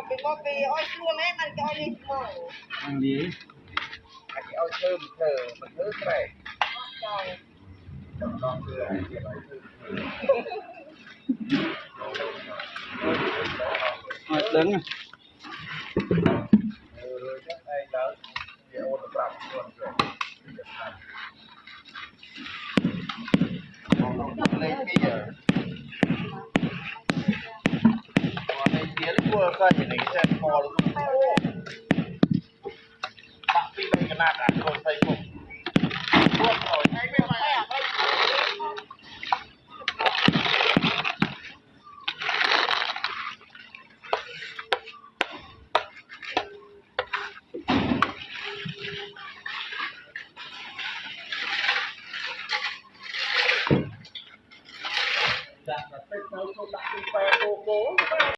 cái mò cái oi luôn ấy mình cho đi mò ăn gì anh ao thơm thờ mình thơm này con thừa lớn à rồi chắc đây lớn thì ôn được làm luôn rồi lên kia còn đây kia lấy cua coi như này sẽ mò được bạn phi đây cái nạt rồi thấy không luôn rồi ngay bên ngoài dạ là tích nấu không đặt phe cô cố